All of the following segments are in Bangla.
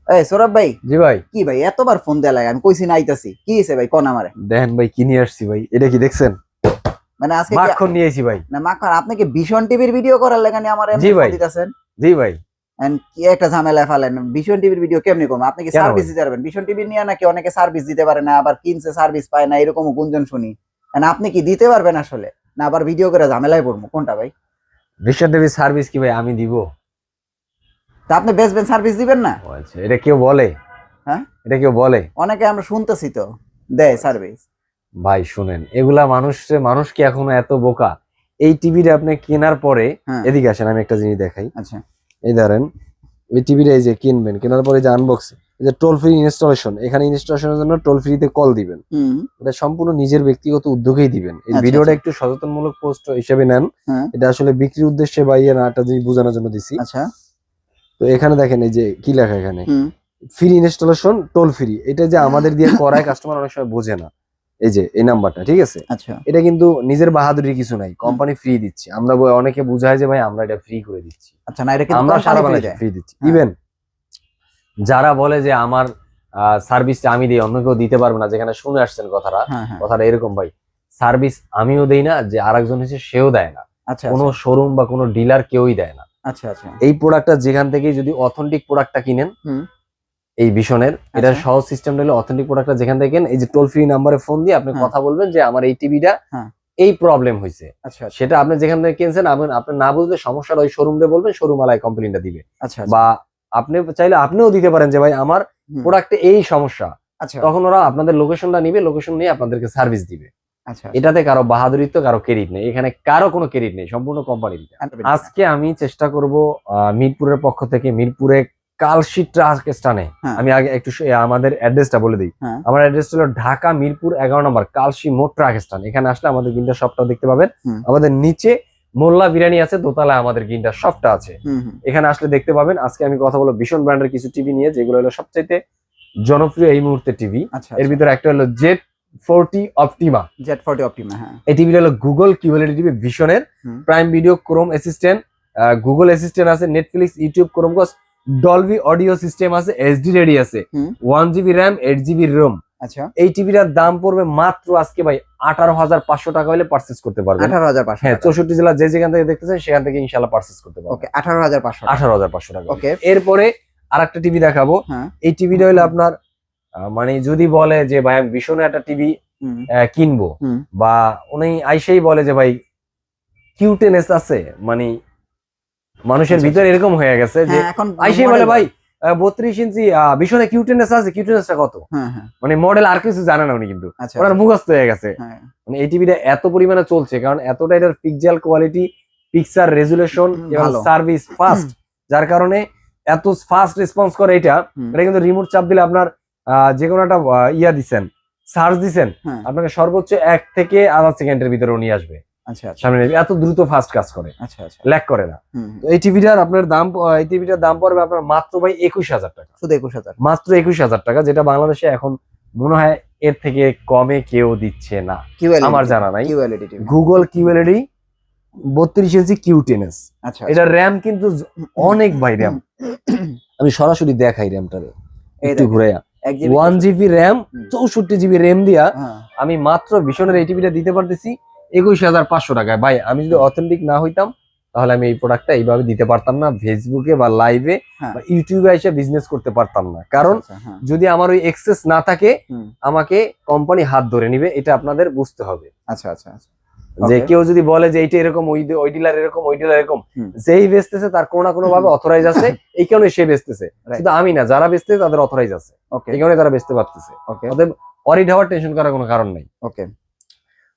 এই সৌরভ ভাই। জি ভাই। কি ভাই এতবার ফোন দেয়া লাগে? আমি কইছি না আইতাছি, কি হইছে ভাই কোন আমারে? দেখেন ভাই কি নিয়ে আসছি ভাই, এটা কি দেখছেন? মানে আজকে কি মাখন নিয়ে আইছি ভাই। না মাখন, আপনি কি ভীষণ টিভির ভিডিও করার লাগা নি আমার জি এমনি ফোন ভাই। দিতেছেন? জি ভাই। এন্ড কি একটা ঝামেলা ফালেন, ভীষণ টিভির ভিডিও কেমনে করব? আপনি কি কেন সার্ভিস ভাই? দিতে পারবেন? ভীষণ টিভি নিয়ে নাকি অনেকে সার্ভিস দিতে পারে না, আবার কিনছে সার্ভিস পায় না, এরকম গুঞ্জন শুনি। এন্ড আপনি কি দিতে পারবেন আসলে, না আবার ভিডিও করে ঝামেলায় পড়বো? কোনটা ভাই? ভিশন টিভি সার্ভিস কি ভাই আমি দিব? তা আপনি বেচবেন, সার্ভিস দিবেন না? ও আচ্ছা, এটা কেউ বলে? হ্যাঁ, এটা কেউ বলে? অনেকে আমরা শুনতেছি তো দেয় সার্ভিস। ভাই শুনেন, এগুলা মানুষ কি এখনো এত বোকা? এই টিভিটা আপনি কেনার পরে, হ্যাঁ, এদিকে আসেন আমি একটা জিনিস দেখাই। আচ্ছা। এই ধরেন, এই টিভিটা এই যে কিনবেন, কেনার পরে যে আনবক্স, এই যে টোল ফ্রি ইনস্টলেশন, এখানে ইনস্টলেশনের জন্য টোল ফ্রিতে কল দিবেন। হুম। এটা সম্পূর্ণ নিজের ব্যক্তিগত উদ্যোগেই দিবেন। এই আচ্ছা, ভিডিওটা আচ্ছা। একটু সচেতনমূলক পোস্ট হিসেবে নেন। হ্যাঁ, এটা আসলে বিক্রির উদ্দেশ্যে বা ইয়ে না, একটা জিনিস বোঝানোর জন্য দিছি। আচ্ছা। তো এখানে দেখেন এই যে কি লেখা, এখানে হুম। ফ্রি ইনস্টলেশন টোল ফ্রি, এটা যে আমাদের দিয়ে করায় কাস্টমার অনেক সময় বোঝে না। এই যে এই নাম্বারটা, ঠিক আছে? আচ্ছা। এটা কিন্তু নিজের বাহাদুরি কিছু নাই, কোম্পানি ফ্রি দিচ্ছে। আমরা অনেকে বুঝায় যে ভাই আমরা এটা ফ্রি করে দিচ্ছি, আচ্ছা, না এটা কিন্তু আমরা সারা কোম্পানি ফ্রি বাংলাদেশে দেয়। ফ্রি দিচ্ছি। হ্যাঁ। ইভেন যারা বলে যে আমার সার্ভিসটা আমি দিই, অন্য কেউ দিতে পারবে না, যেখানে শুনে আসছেন কথাটা, হ্যাঁ, হ্যাঁ। কথাটা এরকম ভাই। সার্ভিস আমিও দেই না, যে আরেকজন হচ্ছে সেও দেয় না, আচ্ছা, কোনো আচ্ছা। শোরুম বা কোনো ডিলার কেউই দেয় না। আচ্ছা, আচ্ছা। এই প্রোডাক্টটা যেখান থেকে যদি অথেন্টিক প্রোডাক্টটা কিনেন, হুম। এই ভীষণের এটা আচ্ছা। সহজ সিস্টেমটা হলো অথেন্টিক প্রোডাক্টটা যেখান থেকে এই যে টোল ফ্রি নাম্বারে ফোন দিয়ে আপনি হ্যাঁ। কথা বলবেন যে আমার এই টিভিটা হ্যাঁ। এই প্রবলেম হয়েছে। আচ্ছা, আচ্ছা। সেটা আপনি যেখান থেকে কিনছেন, আপনি না বুঝলে সমস্যাটা ওই শোরুমে বলবেন, শোরুম আলাই কমপ্লেনটা দিবে। আচ্ছা, আচ্ছা। বা আপনি চাইলে আপনিও দিতে পারেন যে ভাই আমার হুম। প্রোডাক্টে এই সমস্যা। আচ্ছা, তখন ওরা আপনাদের লোকেশনটা নিবে, লোকেশন নিয়ে আপনাদেরকে সার্ভিস দিবে। আচ্ছা। এটাতে কারো বাহাদুরিত্ব, কারো ক্রেডিট নেই, এখানে কারো কোনো ক্রেডিট নেই, সম্পূর্ণ কোম্পানির। আজকে আমি চেষ্টা করব মিরপুরের পক্ষ থেকে, মিরপুরে কালশি ট্রাক স্থানে, হ্যাঁ। আমি আগে একটু আমাদের অ্যাড্রেসটা বলে দিই। হ্যাঁ। আমার অ্যাড্রেস হলো ঢাকা মিরপুর 11 নম্বর কালশি মোট ট্রাক স্থান। এখানে আসলে আমাদের গিন্ডার শপটা দেখতে পাবেন। হুম। আমাদের নিচে মোল্লা বিরিয়ানি আছে, দোতলায় আমাদের গিন্ডার শপটা আছে। হুম, হুম। এখানে আসলে দেখতে পাবেন। আজকে আমি কথা বলবো ভীষণ ব্র্যান্ডের কিছু টিভি নিয়ে, যেগুলো হলো সবচাইতে জনপ্রিয় এই মুহূর্তে টিভি। আচ্ছা, এর ভিতরে একটা হলো Z40 অপটিমা। Z40 Optima. হ্যাঁ। এই টিভিটা হলো গুগল কিউএলইডি টিভি ভীষণের। হুম। Prime Video, Chrome assistant, Google assistant আছে, Netflix, YouTube, Chromecast, Dolby audio system আছে, এইচডি রেডি আছে, হুম। 1 GB র্যাম, 8 GB রোম। আচ্ছা। এই টিভিটার দাম পড়বে মাত্র আজকে ভাই 18,500 টাকা হলে পারচেজ করতে পারবেন। 18,500 হ্যাঁ, টাকা। 64 জেলা যে যেখান থেকে দেখতেছেন সেখান থেকে ইনশাআল্লাহ পারচেজ করতে পারবেন। ওকে, 18,500 টাকা। 18,500 টাকা। ওকে। এরপরে আরেকটা টিভি দেখাবো। হ্যাঁ। এই টিভিটা হলো আপনার মানে যদি বলে যে ভাই আমি ভীষণ একটা টিভি হুম। কিনবো, হুম। বা উনি আইসেই বলে যে ভাই কিউটেনেস আছে, মানে মানুষের আচ্ছা, ভিতরে এরকম হয়ে গেছে যে হ্যাঁ, এখন আইসেই বলে model- ভাই 32 ইঞ্চি ভীষণে কিউটেনেস আছে, কিউটেনেসটা কত? হ্যাঁ, হ্যাঁ। মানে মডেল আর কিছু জানে না উনি, কিন্তু আচ্ছা, ওনার আচ্ছা। মুখস্থ হয়ে গেছে। হ্যাঁ। মানে এই টিভিটা এত পরিমাণে চলছে কারণ এতটা এটার পিক্সেল কোয়ালিটি, পিকচার রেজুলেশন এবং ভালো। সার্ভিস ফাস্ট, যার কারণে এত ফাস্ট রেসপন্স করে এটা। হুম। এটা কিন্তু রিমোট চাপ দিলে আপনার যে কোনো একটা ইয়া দিচ্ছেন, সার্চ দিচ্ছেন, হ্যাঁ। আপনাকে সর্বোচ্চ 1 থেকে আধা সেকেন্ডের ভিতরে নিয়ে আসবে আচ্ছা, আচ্ছা। সামনে। এত দ্রুত ফাস্ট কাজ করে, আচ্ছা, আচ্ছা। ল্যাগ করে না। হুম। তো এই টিভিটার আপনার দাম, এই টিভিটার দাম পড়বে আপনার মাত্র ভাই 21,000 টাকা। শুধু 21,000? মাত্র 21,000 টাকা, যেটা বাংলাদেশে এখন মনে হয় এর থেকে কমে কেউ দিচ্ছে না, QLED আমার জানা নাই। QLED TV. গুগল কিউএলইডি 32 ইঞ্চি কিউটেনেস। আচ্ছা, এটা র্যাম কিন্তু অনেক ভাই র্যাম। আমি সরাসরি দেখাই র্যামটারে এই একটু দেখেন, ঘুরাইয়া। 1 GB 1 GB র্যাম, হুম। 64 GB র্যাম দিয়া হ্যাঁ। আমি মাত্র ভীষণের এই টিভিটা দিতে পারতেছি 21,500 টাকায়। ভাই আমি যদি অথেন্টিক না হইতাম তাহলে আমি এই প্রোডাক্টটা এইভাবে দিতে পারতাম না, ফেসবুকে বা লাইভে হ্যাঁ। বা ইউটিউবে এসে বিজনেস করতে পারতাম না। কারণ আচ্ছা, হ্যাঁ। যদি আমার ওই এক্সেস না থাকে, হুম। আমাকে কোম্পানি হাত ধরে নিবে, এটা আপনাদের বুঝতে হবে। আচ্ছা, আচ্ছা, আচ্ছা। যে Okay. কেউ যদি বলে যে এইটা এরকম, ওই ডিলার এরকম, ওই ডিলার এরকম, হুম। যেই বেচতেছে তার কোনো না কোনো ভাবে অথরাইজ আছে, এই কারণে সে বেচতেছে। Right. শুধু আমি না, যারা বেচতেছে তাদের অথরাইজ আছে, ওকে, এই কারণে তারা বেচতে পারতেছে। ওকে, অতএব অরিড হওয়ার টেনশন করার কোনো কারণ নেই। ওকে।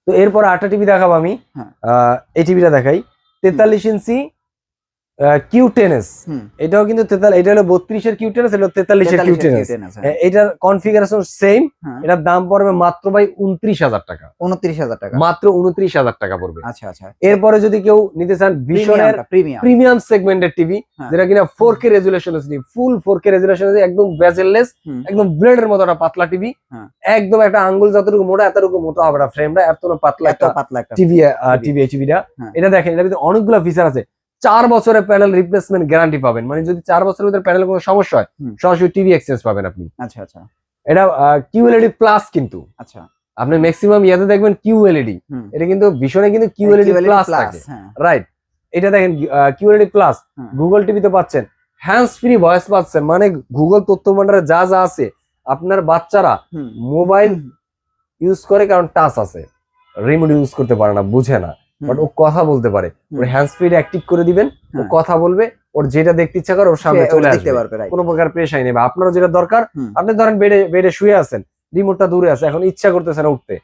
তো এরপর আরেকটা টিভি দেখাবো আমি। হ্যাঁ। এই টিভিটা দেখাই 43 ইঞ্চি কিউটেনেস। হুম। এটাও কিন্তু এটা হলো 32 এর কিউটেনেস, এটা 43 এর কিউটেনেস। হ্যাঁ। এটার কনফিগারেশন সেম। হ্যাঁ। এটার দাম পড়বে মাত্র ভাই 29,000 টাকা। 29,000 টাকা। মাত্র 29,000 টাকা পড়বে। আচ্ছা, আচ্ছা। এরপরে যদি কেউ নিতে চান ভীষণের প্রিমিয়াম। প্রিমিয়াম সেগমেন্টের টিভি, হ্যাঁ। যেটা কিনা 4K রেজুলেশন আছে, ফুল 4K রেজুলেশন আছে, একদম বেজেললেস, হুম। একদম ব্লেডের মতো একটা পাতলা টিভি। হ্যাঁ। একদম একটা আঙ্গুল যতটুকু মোটা এতটুকু মোটা হবে না, ফ্রেমটা এত পাতলা এত একটা পাতলা একটা টিভি। টিভিটা হ্যাঁ। এটা দেখেন, এটার ভিতরে অনেকগুলো ফিচার আছে। 4 বছরের প্যানেল রিপ্লেসমেন্ট গ্যারান্টি পাবেন, মানে যদি 4 বছরের ভিতরে প্যানেল কোনো সমস্যা হয় সরাসরি টিভি এক্সচেঞ্জ পাবেন আপনি। আচ্ছা আচ্ছা এটা কিউএলইডি প্লাস, কিন্তু আচ্ছা আপনি ম্যাক্সিমাম ইয়াতে দেখবেন কিউএলইডি, এটা কিন্তু ভীষণে কিন্তু কিউএলইডি প্লাস থাকে, রাইট? এটা দেখেন কিউএলইডি প্লাস, গুগল টিভিতে পাচ্ছেন, হ্যান্ডস ফ্রি ভয়েস পাচ্ছেন, মানে গুগল তথ্য ভান্ডারে যা যা আছে আপনার বাচ্চারা মোবাইল ইউজ করে, কারণ টাচ আছে, রিমোট ইউজ করতে পারে না, বুঝে না, বাট ও কথা বলতে পারে, ওর হ্যান্ডস ফ্রি অ্যাক্টিভ করে দিবেন, ও কথা বলবে, ওর যেটা দেখতে ইচ্ছা করে ওর সামনে চলে আসবে, কোনো প্রকার প্রেশার নেবে। আপনারও যেটা দরকার, আপনি ধরেন বেডে শুয়ে আছেন, রিমোটটা দূরে আছে, এখন ইচ্ছা করতেছে না উঠতে,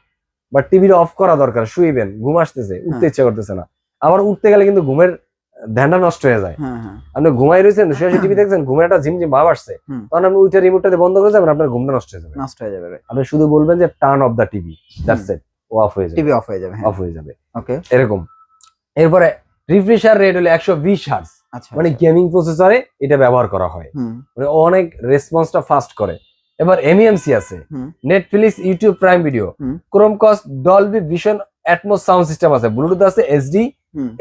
বাট টিভিটা অফ করা দরকার, শুইবেন, ঘুম আসতেছে, উঠতে ইচ্ছা করতেছে না, আবার উঠতে গেলে কিন্তু ঘুমের ধ্যানটা নষ্ট হয়ে যায়। আপনি ঘুমাই রয়েছেন, শুয়ে টিভি দেখছেন, ঘুমের একটা ঝিমঝিম ভাব আসছে, তখন আপনি উঠে রিমোটটা বন্ধ করে যাবেন, আপনার ঘুমটা নষ্ট হয়ে যাবে। আপনি শুধু বলবেন যে turn off the TV, that's it, ও অফ হয়ে যাবে, টিভি অফ হয়ে যাবে, অফ হয়ে যাবে, ওকে, এরকম। এরপরে রিফ্রেশার রেট হলো 120 হার্টজ, মানে গেমিং প্রসেসরে এটা ব্যবহার করা হয়, মানে অনেক রেসপন্সটা ফাস্ট করে। এবার এমইএমসি আছে, Netflix, YouTube Prime video, Chromecast, Dolby Vision, Atmos sound system আছে, ব্লুটুথ আছে, এইচডি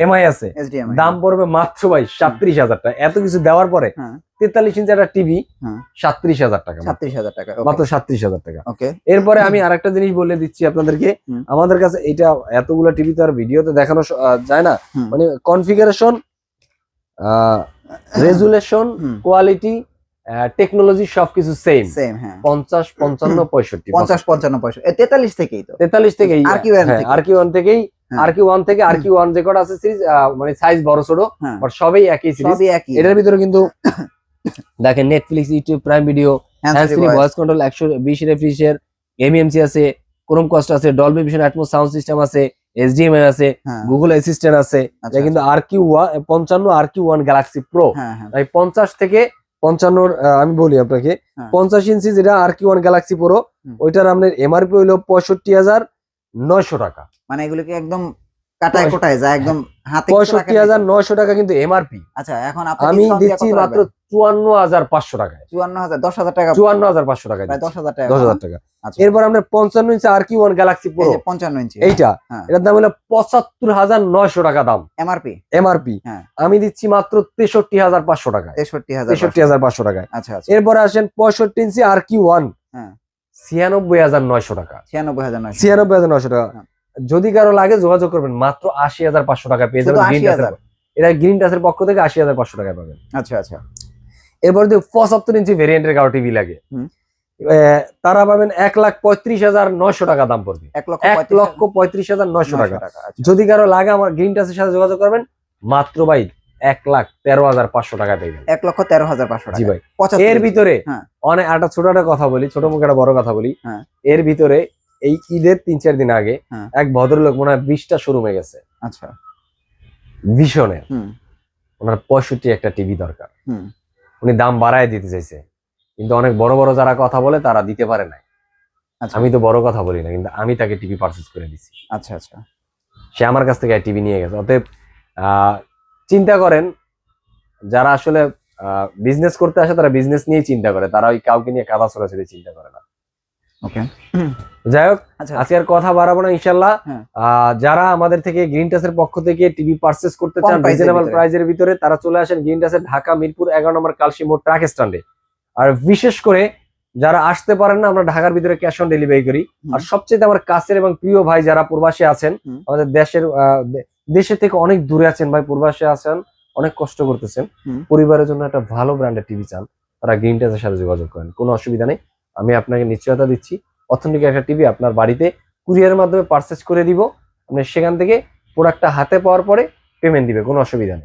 এমআই আছে, দাম পড়বে মাত্র ভাই 37,000 টাকা। এত কিছু দেওয়ার পরে 43 ইঞ্চি একটা টিভি 37,000 টাকা, 37,000 টাকা, মাত্র 37,000 টাকা। ওকে, এরপরে আমি আরেকটা জিনিস বলে দিচ্ছি আপনাদেরকে, আমাদের কাছে এটা এতগুলো টিভি তো আর ভিডিওতে দেখানো যায় না, মানে কনফিগারেশন, রেজুলেশন, কোয়ালিটি, টেকনোলজি সবকিছু সেম, 50, 55, 65, 50, 55, 65, 43 থেকেই তো, 43 থেকেই, RQ1 থেকেই, RQ1 থেকে RQ1 যে কটা আছে সিরিজ, মানে সাইজ বড় ছোট, বাট সবই একই সিরিজ। এটার ভিতরে কিন্তু দেখেন Netflix, YouTube Prime Video, hands free voice control, 120 refrigerator, MEMC আছে, ক্রোমকাস্ট আছে, Dolby Vision, Atmos sound system আছে, এইচডিএমআই আছে, গুগল অ্যাসিস্ট্যান্ট আছে, এটা কিন্তু RQ55 RQ1 গ্যালাক্সি প্রো। তাই 50 থেকে 55, আমি বলি আপনাকে, 50 ইঞ্চি যেটা RQ1 গ্যালাক্সি প্রো, ওইটার আপনার এমআরপি হইলো 65,900 টাকা, মানে এগুলো কি একদম কাটায় কোটায় যায়, একদম হাতে 65,900 টাকা কিন্তু এমআরপি। আচ্ছা, এখন আমি দিচ্ছি মাত্র 54,500 টাকায়, 54,000, 10,000 টাকা, 54,500 টাকা, 10,000 টাকা, 10,000 টাকা। এরপর আমরা 55 ইঞ্চি RQ1 গ্যালাক্সি প্রো, 55 ইঞ্চি, এইটা এটার দাম হলো 75,900 টাকা দাম, এমআরপি। আমি দিচ্ছি মাত্র 63,500 টাকায়, 63,500 টাকায়। আচ্ছা, এরপর আসেন 65 ইঞ্চি RQ1, 96,900 টাকা, 96,900 টাকা। যদি কারো লাগে যোগাযোগ করবেন, মাত্র 80,500 টাকা পেয়ে যাবেন। এটা গ্রিন টাচের পক্ষ থেকে 80,500 টাকায় পাবেন। আচ্ছা আচ্ছা। এরপর যদি 75 ইঞ্চি ভেরিয়েন্টের কারো টিভি লাগে, তারা পাবেন 1,35,900 টাকা দাম পড়বে, 1,35,900 টাকা। যদি কারো লাগে আমার গ্রিন টাচের সাথে যোগাযোগ করবেন, মাত্র ভাই 1,13,500 টাকা পেয়ে 1,13,500 টাকা। জি ভাই। এর ভিতরে অনেক একটা ছোট একটা কথা বলি, ছোট মুখে একটা বড় কথা বলি, এর ভিতরে এই ঈদের 3-4 দিন আগে এক ভদ্রলোক মনে হয় 20টা শোরুমে গেছে, আচ্ছা, ভিশনের, ওনার 65 একটা টিভি দরকার, উনি দাম বাড়ায় দিতে চাইছে, কিন্তু অনেক বড় বড় যারা কথা বলে তারা দিতে পারে না। আমি তো বড় কথা বলি না, কিন্তু আমি তাকে টিভি পারচেজ করে দিছি। আচ্ছা আচ্ছা, সে আমার কাছ থেকে টিভি নিয়ে গেছে। অতএব চিন্তা করেন, যারা আসলে বিজনেস করতে আসে তারা বিজনেস নিয়ে চিন্তা করে, তারা ওই কাউকে নিয়ে কাদা ছড়াছড়ি চিন্তা করে না। ওকে, যাই হোক, আজকে আর কথা বাড়াবো না, ইনশাল্লাহ। যারা আমাদের থেকে গ্রিন টাচের পক্ষ থেকে টিভি পারচেজ করতে চান রিজনেবল প্রাইজের ভিতরে, তারা চলে আসেন গ্রিন টাচের ঢাকা মিরপুর 11 নম্বর কালসি মোড় ট্রাক স্ট্যান্ডে। আর বিশেষ করে যারা আসতে পারেন না, আমরা ঢাকার ভিতরে ক্যাশ অন ডেলিভারি করি। আর সবচেয়ে আমার কাছের এবং প্রিয় ভাই যারা প্রবাসী আছেন, আমাদের দেশের থেকে অনেক দূরে আছেন ভাই, প্রবাসী আছেন, অনেক কষ্ট করতেছেন, পরিবারের জন্য একটা ভালো ব্র্যান্ডের টিভি চান, তারা গ্রিন টাচের সাথে যোগাযোগ করেন, কোনো অসুবিধা নেই। আমি আপনাকে নিশ্চয়তা দিচ্ছি, অথেন্টিক একটা টিভি আপনার বাড়িতে কুরিয়ারের মাধ্যমে পারচেজ করে দিব। আপনি সেখান থেকে প্রোডাক্টটা হাতে পাওয়ার পরে পেমেন্ট দিবে, কোনো অসুবিধা নেই।